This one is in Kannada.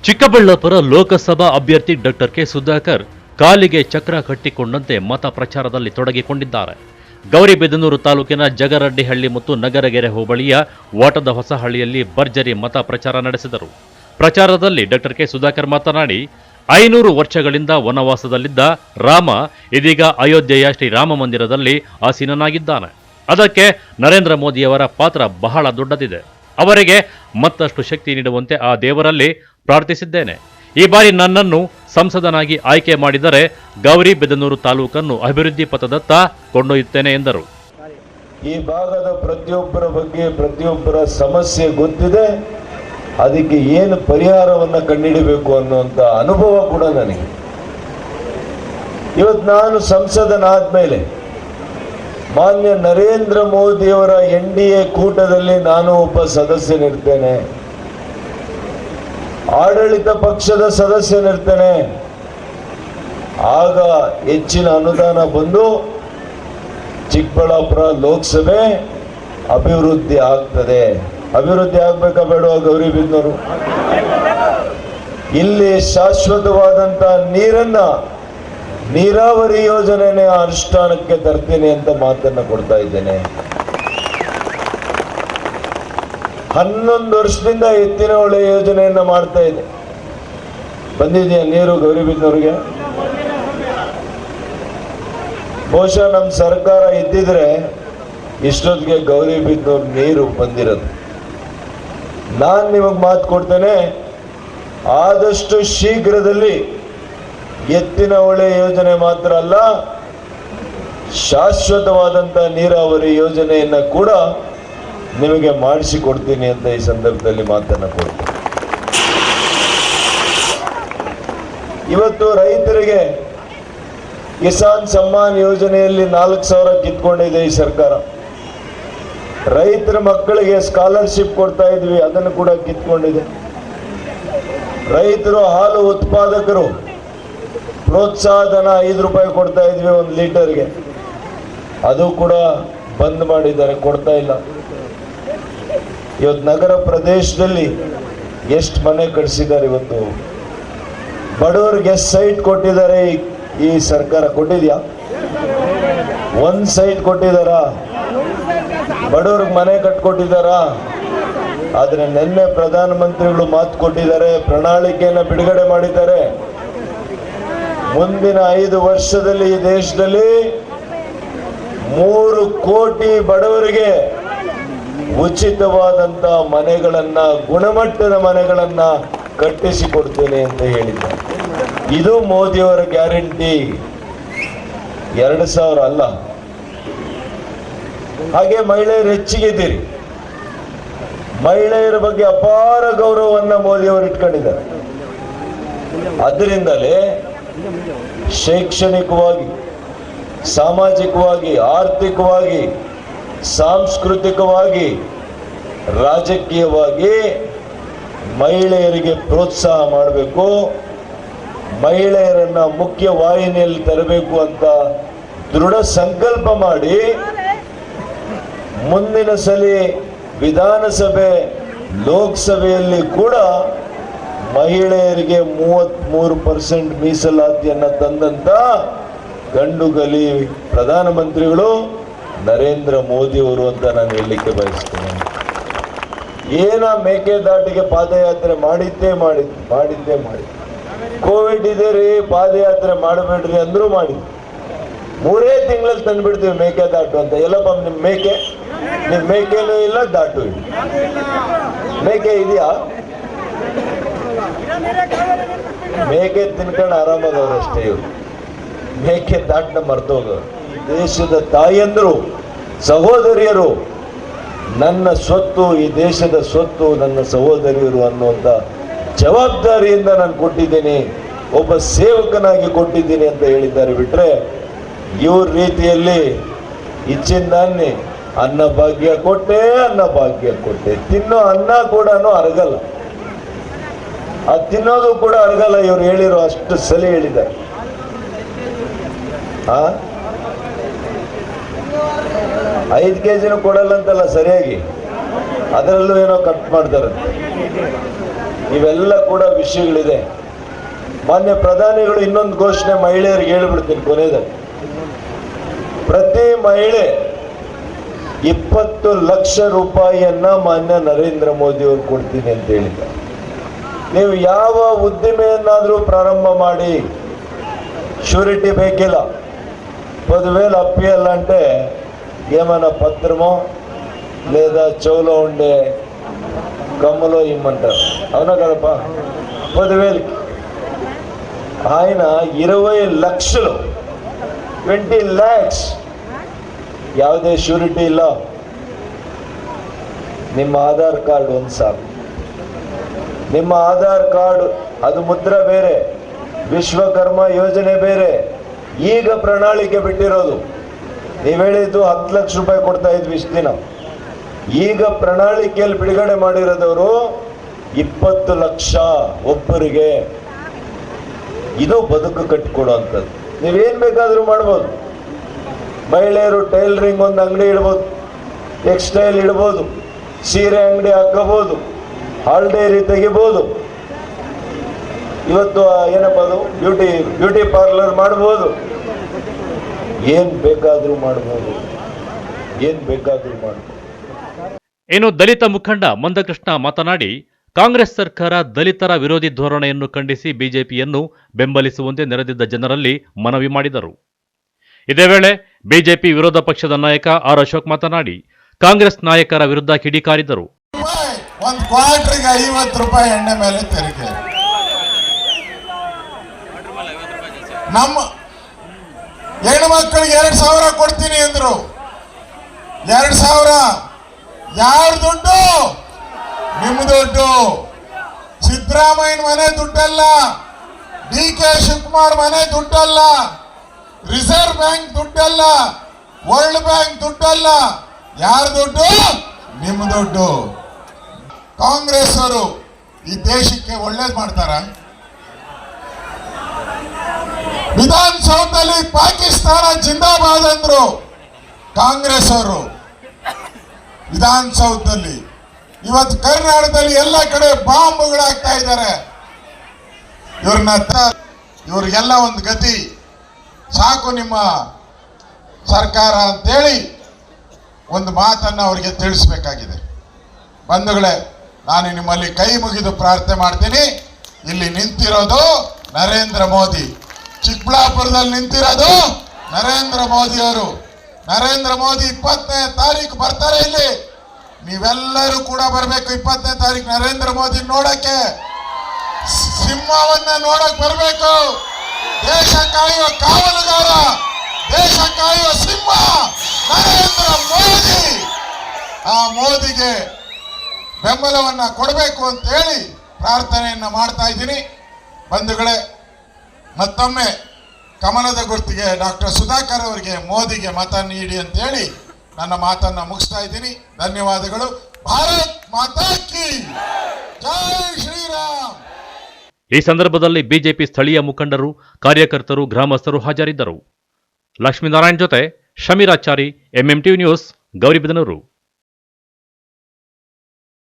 ಚಿಕ್ಕಬಳ್ಳಾಪುರ ಲೋಕಸಭಾ ಅಭ್ಯರ್ಥಿ ಡಾಕ್ಟರ್ ಕೆ ಸುಧಾಕರ್ ಕಾಲಿಗೆ ಚಕ್ರ ಕಟ್ಟಿಕೊಂಡಂತೆ ಮತ ಪ್ರಚಾರದಲ್ಲಿ ತೊಡಗಿಕೊಂಡಿದ್ದಾರೆ. ಗೌರಿಬಿದನೂರು ತಾಲೂಕಿನ ಜಗರಡ್ಡಿಹಳ್ಳಿ ಮತ್ತು ನಗರಗೆರೆ ಹೋಬಳಿಯ ವಾಟದ ಹೊಸಹಳ್ಳಿಯಲ್ಲಿ ಭರ್ಜರಿ ಮತ ಪ್ರಚಾರ ನಡೆಸಿದರು. ಪ್ರಚಾರದಲ್ಲಿ ಡಾಕ್ಟರ್ ಕೆ ಸುಧಾಕರ್ ಮಾತನಾಡಿ, 500 ವರ್ಷಗಳಿಂದ ವನವಾಸದಲ್ಲಿದ್ದ ರಾಮ ಇದೀಗ ಅಯೋಧ್ಯೆಯ ಶ್ರೀರಾಮ ಮಂದಿರದಲ್ಲಿ ಆಸೀನನಾಗಿದ್ದಾನೆ. ಅದಕ್ಕೆ ನರೇಂದ್ರ ಮೋದಿಯವರ ಪಾತ್ರ ಬಹಳ ದೊಡ್ಡದಿದೆ. ಅವರಿಗೆ ಮತ್ತಷ್ಟು ಶಕ್ತಿ ನೀಡುವಂತೆ ಆ ದೇವರಲ್ಲಿ ಪ್ರಾರ್ಥಿಸಿದ್ದೇನೆ. ಈ ಬಾರಿ ನನ್ನನ್ನು ಸಂಸದನಾಗಿ ಆಯ್ಕೆ ಮಾಡಿದರೆ ಗೌರಿಬಿದನೂರು ತಾಲೂಕನ್ನು ಅಭಿವೃದ್ಧಿ ಪಥದತ್ತ ಕೊಂಡೊಯ್ಯುತ್ತೇನೆ ಎಂದರು. ಈ ಭಾಗದ ಪ್ರತಿಯೊಬ್ಬರ ಬಗ್ಗೆ ಪ್ರತಿಯೊಬ್ಬರ ಸಮಸ್ಯೆ ಗೊತ್ತಿದೆ. ಅದಕ್ಕೆ ಏನು ಪರಿಹಾರವನ್ನು ಕಂಡುಹಿಡಬೇಕು ಅನ್ನುವಂಥ ಅನುಭವ ಕೂಡ ನನಗೆ. ಇವತ್ತು ನಾನು ಸಂಸದನಾದ ಮೇಲೆ ಮಾನ್ಯ ನರೇಂದ್ರ ಮೋದಿಯವರ NDA ಕೂಟದಲ್ಲಿ ನಾನು ಒಬ್ಬ ಸದಸ್ಯನಿರ್ತೇನೆ, ಆಡಳಿತ ಪಕ್ಷದ ಸದಸ್ಯನಿರ್ತೇನೆ. ಆಗ ಹೆಚ್ಚಿನ ಅನುದಾನ ಬಂದು ಚಿಕ್ಕಬಳ್ಳಾಪುರ ಲೋಕಸಭೆ ಅಭಿವೃದ್ಧಿ ಆಗ್ತದೆ. ಅಭಿವೃದ್ಧಿ ಆಗ್ಬೇಕಾ ಬೇಡವಾ? ಗೌರಿಬಿದನೂರು ಇಲ್ಲಿ ಶಾಶ್ವತವಾದಂತ ನೀರಾವರಿ ಯೋಜನೆನೇ ಅನುಷ್ಠಾನಕ್ಕೆ ತರ್ತೀನಿ ಅಂತ ಮಾತನ್ನ ಕೊಡ್ತಾ ಇದ್ದೇನೆ. 11 ವರ್ಷದಿಂದ ಎತ್ತಿನ ಹೊಳೆ ಯೋಜನೆಯನ್ನ ಮಾಡ್ತಾ ಇದೆ. ಬಂದಿದೆಯಾ ನೀರು ಗೌರಿಬಿದನೂರಿಗೆ? ಬಹುಶಃ ನಮ್ಮ ಸರ್ಕಾರ ಇದ್ದಿದ್ರೆ ಇಷ್ಟೊತ್ತಿಗೆ ಗೌರಿಬಿದನೂರು ನೀರು ಬಂದಿರೋದು. ನಾನು ನಿಮಗೆ ಮಾತು ಕೊಡ್ತೇನೆ, ಆದಷ್ಟು ಶೀಘ್ರದಲ್ಲಿ ಎತ್ತಿನ ಹೊಳೆ ಯೋಜನೆ ಮಾತ್ರ ಅಲ್ಲ, ಶಾಶ್ವತವಾದಂಥ ನೀರಾವರಿ ಯೋಜನೆಯನ್ನ ಕೂಡ ನಿಮಗೆ ಮಾಡಿಸಿಕೊಡ್ತೀನಿ ಅಂತ ಈ ಸಂದರ್ಭದಲ್ಲಿ ಮಾತನ್ನ ಕೊಡ್ತೀನಿ. ಇವತ್ತು ರೈತರಿಗೆ ಕಿಸಾನ್ ಸಮ್ಮಾನ್ ಯೋಜನೆಯಲ್ಲಿ 4,000 ಕಿತ್ಕೊಂಡಿದೆ ಈ ಸರ್ಕಾರ. ರೈತರ ಮಕ್ಕಳಿಗೆ ಸ್ಕಾಲರ್ಶಿಪ್ ಕೊಡ್ತಾ ಇದ್ವಿ, ಅದನ್ನು ಕೂಡ ಕಿತ್ಕೊಂಡಿದೆ. ರೈತರು ಹಾಲು ಉತ್ಪಾದಕರು ಪ್ರೋತ್ಸಾಹಧನ 5 ರೂಪಾಯಿ ಕೊಡ್ತಾ ಇದ್ವಿ 1 ಲೀಟರ್ಗೆ, ಅದು ಕೂಡ ಬಂದ್ ಮಾಡಿದ್ದಾರೆ, ಕೊಡ್ತಾ ಇಲ್ಲ. ಇವತ್ತು ನಗರ ಪ್ರದೇಶದಲ್ಲಿ ಎಷ್ಟು ಮನೆ ಕಟ್ಸಿದ್ದಾರೆ. ಇವತ್ತು ಬಡವರಿಗೆ ಎಷ್ಟು ಸೈಟ್ ಕೊಟ್ಟಿದ್ದಾರೆ ಈ ಸರ್ಕಾರ? ಕೊಟ್ಟಿದ್ಯಾ? 1 ಸೈಟ್ ಕೊಟ್ಟಿದಾರ? ಬಡವರಿಗೆ ಮನೆ ಕಟ್ಕೊಟ್ಟಿದಾರ? ಆದ್ರೆ ನಿನ್ನೆ ಪ್ರಧಾನಮಂತ್ರಿಗಳು ಮಾತು ಕೊಟ್ಟಿದ್ದಾರೆ, ಪ್ರಣಾಳಿಕೆಯನ್ನು ಬಿಡುಗಡೆ ಮಾಡಿದ್ದಾರೆ. ಮುಂದಿನ 5 ವರ್ಷದಲ್ಲಿ ಈ ದೇಶದಲ್ಲಿ 3 ಕೋಟಿ ಬಡವರಿಗೆ ಉಚಿತವಾದಂತ ಮನೆಗಳನ್ನ, ಗುಣಮಟ್ಟದ ಮನೆಗಳನ್ನ ಕಟ್ಟಿಸಿಕೊಡ್ತೇನೆ ಅಂತ ಹೇಳಿದ್ದಾರೆ. ಇದು ಮೋದಿಯವರ ಗ್ಯಾರಂಟಿ. 2,000 ಅಲ್ಲ. ಹಾಗೆ ಮಹಿಳೆಯರು ಹೆಚ್ಚಿಗಿದ್ದೀರಿ. ಮಹಿಳೆಯರ ಬಗ್ಗೆ ಅಪಾರ ಗೌರವವನ್ನು ಮೋದಿಯವರು ಇಟ್ಕೊಂಡಿದ್ದಾರೆ. ಅದರಿಂದಲೇ ಶೈಕ್ಷಣಿಕವಾಗಿ, ಸಾಮಾಜಿಕವಾಗಿ, ಆರ್ಥಿಕವಾಗಿ, ಸಾಂಸ್ಕೃತಿಕವಾಗಿ, ರಾಜಕೀಯವಾಗಿ ಮಹಿಳೆಯರಿಗೆ ಪ್ರೋತ್ಸಾಹ ಮಾಡಬೇಕು, ಮಹಿಳೆಯರನ್ನ ಮುಖ್ಯ ವಾಹಿನಿಯಲ್ಲಿ ತರಬೇಕು ಅಂತ ದೃಢ ಸಂಕಲ್ಪ ಮಾಡಿ ಮುಂದಿನ ಸಲ ವಿಧಾನಸಭೆ ಲೋಕಸಭೆಯಲ್ಲಿ ಕೂಡ ಮಹಿಳೆಯರಿಗೆ 33% ಮೀಸಲಾತಿಯನ್ನ ತಂದಂತ ಗಂಡುಗಲಿ ಪ್ರಧಾನಮಂತ್ರಿಗಳು ನರೇಂದ್ರ ಮೋದಿಯವರು ಅಂತ ನಾನು ಹೇಳಲಿಕ್ಕೆ ಬಯಸ್ತೇನೆ. ಮೇಕೆದಾಟಿಗೆ ಪಾದಯಾತ್ರೆ ಮಾಡಿದ್ದೇ ಮಾಡಿದ್ದೆ. ಕೋವಿಡ್ ಇದೆ ರೀ, ಪಾದಯಾತ್ರೆ ಮಾಡಬೇಡ್ರಿ ಅಂದ್ರೂ ಮಾಡಿದ್ವಿ. 3 ತಿಂಗಳಲ್ಲಿ ತಂದ್ಬಿಡ್ತೀವಿ ಮೇಕೆದಾಟು ಅಂತ. ಎಲ್ಲಪ್ಪ ನಿಮ್ ಮೇಕೆನೂ ಇಲ್ಲ, ದಾಟು ಇಲ್ಲ. ಮೇಕೆ ಇದೆಯಾ? ಮೇಕೆ ತಿನ್ಕೊಂಡು ಆರಾಮದವ್ರಷ್ಟೇ ಇವರು. ಮೇಕೆ ದಾಟನ ಮರ್ತೋಗವ್ರು. ದೇಶದ ತಾಯಂದರು, ಸಹೋದರಿಯರು, ನನ್ನ ಸ್ವತ್ತು, ಈ ದೇಶದ ಸ್ವತ್ತು ನನ್ನ ಸಹೋದರಿಯರು ಅನ್ನುವಂಥ ಜವಾಬ್ದಾರಿಯಿಂದ ನಾನು ಕೊಟ್ಟಿದ್ದೀನಿ, ಒಬ್ಬ ಸೇವಕನಾಗಿ ಕೊಟ್ಟಿದ್ದೀನಿ ಅಂತ ಹೇಳಿದ್ದಾರೆ. ಬಿಟ್ರೆ ಇವ್ರ ರೀತಿಯಲ್ಲಿ ಇಚ್ಚಿಂದಾನೆ ಅನ್ನ ಭಾಗ್ಯ ಕೊಟ್ಟೆ ತಿನ್ನೋ ಅನ್ನ ಕೂಡ ಅರಗಲ್ಲ, ಅದು ತಿನ್ನೋದು ಕೂಡ ಅರಗಲ್ಲ. ಇವ್ರು ಹೇಳಿರೋ ಅಷ್ಟು ಸಲ ಹೇಳಿದ್ದಾರೆ. 5 ಕೆಜಿನೂ ಕೊಡಲ್ಲ ಅಂತಲ್ಲ ಸರಿಯಾಗಿ, ಅದರಲ್ಲೂ ಏನೋ ಕಟ್ ಮಾಡ್ತಾರೆ. ಇವೆಲ್ಲ ಕೂಡ ವಿಷಯಗಳಿದೆ. ಮಾನ್ಯ ಪ್ರಧಾನಿಗಳು ಇನ್ನೊಂದು ಘೋಷಣೆ ಮಹಿಳೆಯರಿಗೆ ಹೇಳ್ಬಿಡ್ತೀನಿ ಕೊನೆಯದಾಗಿ. ಪ್ರತಿ ಮಹಿಳೆ 20 ಲಕ್ಷ ರೂಪಾಯಿಯನ್ನ ಮಾನ್ಯ ನರೇಂದ್ರ ಮೋದಿ ಅವರು ಕೊಡ್ತೀನಿ ಅಂತ ಹೇಳಿದ್ದಾರೆ. ನೀವು ಯಾವ ಉದ್ದಿಮೆಯನ್ನಾದರೂ ಪ್ರಾರಂಭ ಮಾಡಿ, ష్యూరిటీ ಬೇಕಿಲ್ಲ. 10,000 అప్పియాలంటే ఏమైనా పత్రమో లేదా చెవులో ఉండే కమ్ములో ఇమ్మంటారు. అవునా కదప్ప? 10,000కి ఆయన 20 లక్షలు 20 lakhs ಯಾವುದೇ ష్యూరిటీ ಇಲ್ಲ. ನಿಮ್ಮ ಆಧಾರ್ ಕಾರ್ಡ್ ಒಂದು ಸಾಕು. ನಿಮ್ಮ ಆಧಾರ್ ಕಾರ್ಡ್ ಅದು ಮುದ್ರ ಬೇರೆ, ವಿಶ್ವಕರ್ಮ ಯೋಜನೆ ಬೇರೆ. ಈಗ ಪ್ರಣಾಳಿಕೆ ಬಿಟ್ಟಿರೋದು, ನೀವು ಹೇಳಿದ್ದು 10 ಲಕ್ಷ ರೂಪಾಯಿ ಕೊಡ್ತಾ ಇದ್ವಿ ಇಷ್ಟು ದಿನ. ಈಗ ಪ್ರಣಾಳಿಕೆಯಲ್ಲಿ ಬಿಡುಗಡೆ ಮಾಡಿರೋದವರು 20 ಲಕ್ಷ ಒಬ್ಬರಿಗೆ. ಇದು ಬದುಕು ಕಟ್ಟಿಕೊಡುವಂಥದ್ದು. ನೀವೇನು ಬೇಕಾದರೂ ಮಾಡ್ಬೋದು. ಮಹಿಳೆಯರು ಟೈಲರಿಂಗ್ ಒಂದು ಅಂಗಡಿ ಇಡ್ಬೋದು, ಟೆಕ್ಸ್ಟೈಲ್ ಇಡ್ಬೋದು, ಸೀರೆ ಅಂಗಡಿ ಹಾಕೋಬೋದು, ಹಾಲ್ ಡೈರಿ ತೆಗಿಬೋದು. ಇವತ್ತು ಏನಪ್ಪ ಅದು ಬ್ಯೂಟಿ ಪಾರ್ಲರ್ ಮಾಡ್ಬೋದು. ಏನು ಬೇಕಾದರೂ ಮಾಡ್ಬೋದು, ಏನು ಬೇಕಾದರೂ ಮಾಡ್ಬೋದು. ಇನ್ನು ದಲಿತ ಮುಖಂಡ ಮಂದಕೃಷ್ಣ ಮಾತನಾಡಿ, ಕಾಂಗ್ರೆಸ್ ಸರ್ಕಾರ ದಲಿತರ ವಿರೋಧಿ ಧೋರಣೆಯನ್ನು ಖಂಡಿಸಿ ಬಿಜೆಪಿಯನ್ನು ಬೆಂಬಲಿಸುವಂತೆ ನೆರೆದಿದ್ದ ಜನರಲ್ಲಿ ಮನವಿ ಮಾಡಿದರು. ಇದೇ ವೇಳೆ ಬಿಜೆಪಿ ವಿರೋಧ ಪಕ್ಷದ ನಾಯಕ ಆರ್ ಅಶೋಕ್ ಮಾತನಾಡಿ, ಕಾಂಗ್ರೆಸ್ ನಾಯಕರ ವಿರುದ್ಧ ಕಿಡಿಕಾರಿದರು. ಒಂದು ಕ್ವಾರ್ಟರ್ಗೆ 50 ರೂಪಾಯಿ ಎಣ್ಣೆ ಮೇಲೆ ತೆರಿಗೆ. ನಮ್ಮ ಹೆಣ್ಣು ಮಕ್ಕಳಿಗೆ 2,000 ಕೊಡ್ತೀನಿ ಅಂದ್ರು. 2,000 ಯಾರ ದುಡ್ಡು? ನಿಮ್ಮ ದುಡ್ಡು. ಸಿದ್ದರಾಮಯ್ಯನ ಮನೆ ದುಡ್ಡಲ್ಲ, DK ಶಿವಕುಮಾರ್ ಮನೆ ದುಡ್ಡಲ್ಲ, ರಿಸರ್ವ್ ಬ್ಯಾಂಕ್ ದುಡ್ಡಲ್ಲ, ವರ್ಲ್ಡ್ ಬ್ಯಾಂಕ್ ದುಡ್ಡಲ್ಲ. ಯಾರ ದುಡ್ಡು? ನಿಮ್ಮ ದುಡ್ಡು. ಕಾಂಗ್ರೆಸ್ ಅವರು ಈ ದೇಶಕ್ಕೆ ಒಳ್ಳೇದು ಮಾಡ್ತಾರ? ವಿಧಾನಸೌಧದಲ್ಲಿ ಪಾಕಿಸ್ತಾನ ಜಿಂದಾಬಾದ್ ಅಂದ್ರು ಕಾಂಗ್ರೆಸ್ ಅವರು. ವಿಧಾನಸೌಧದಲ್ಲಿ ಇವತ್ತು ಕರ್ನಾಟಕದಲ್ಲಿ ಎಲ್ಲ ಕಡೆ ಬಾಂಬ್ಗಳಾಗ್ತಾ ಇದ್ದಾರೆ. ಇವ್ರಿಗೆಲ್ಲ ಒಂದು ಗತಿ ಸಾಕು ನಿಮ್ಮ ಸರ್ಕಾರ ಅಂತೇಳಿ ಒಂದು ಮಾತನ್ನು ಅವರಿಗೆ ತಿಳಿಸ್ಬೇಕಾಗಿದೆ. ಬಂಧುಗಳೇ, ನಾನು ನಿಮ್ಮಲ್ಲಿ ಕೈ ಮುಗಿದು ಪ್ರಾರ್ಥನೆ ಮಾಡ್ತೀನಿ. ಇಲ್ಲಿ ನಿಂತಿರೋದು ನರೇಂದ್ರ ಮೋದಿ, ಚಿಕ್ಕಬಳ್ಳಾಪುರದಲ್ಲಿ ನಿಂತಿರೋದು ನರೇಂದ್ರ ಮೋದಿ ಅವರು. ನರೇಂದ್ರ ಮೋದಿ 20ನೇ ತಾರೀಕು ಬರ್ತಾರೆ ಇಲ್ಲಿ. ನೀವೆಲ್ಲರೂ ಕೂಡ ಬರಬೇಕು 20ನೇ ತಾರೀಕು ನರೇಂದ್ರ ಮೋದಿ ನೋಡಕ್ಕೆ. ಸಿಂಹವನ್ನ ನೋಡಕ್ ಬರಬೇಕು. ದೇಶ ಕಾಯುವ ಕಾವಲುಗಾರ, ದೇಶ ಕಾಯುವ ಸಿಂಹ ನರೇಂದ್ರ ಮೋದಿ. ಆ ಮೋದಿಗೆ ಬೆಂಬಲವನ್ನ ಕೊಡಬೇಕು ಅಂತ ಹೇಳಿ ಪ್ರಾರ್ಥನೆಯನ್ನ ಮಾಡ್ತಾ ಇದ್ದೀನಿ. ಬಂಧುಗಳೇ, ಮತ್ತೊಮ್ಮೆ ಕಮಲದ ಗುರ್ತಿಗೆ ಡಾಕ್ಟರ್ ಸುಧಾಕರ್ ಅವರಿಗೆ, ಮೋದಿಗೆ ಮತ ನೀಡಿ ಅಂತ ಹೇಳಿ ನನ್ನ ಮಾತನ್ನ ಮುಗಿಸ್ತಾ ಇದ್ದೀನಿ. ಧನ್ಯವಾದಗಳು. ಭಾರತ್ ಮಾತಾ ಕಿ ಜೈ ಶ್ರೀರಾಮ್. ಈ ಸಂದರ್ಭದಲ್ಲಿ ಬಿಜೆಪಿ ಸ್ಥಳೀಯ ಮುಖಂಡರು, ಕಾರ್ಯಕರ್ತರು, ಗ್ರಾಮಸ್ಥರು ಹಾಜರಿದ್ದರು. ಲಕ್ಷ್ಮೀನಾರಾಯಣ್ ಜೊತೆ ಶಮೀರಾಚಾರಿ, ಎಂಎಂಟಿವಿ ನ್ಯೂಸ್, ಗೌರಿಬಿದನೂರು.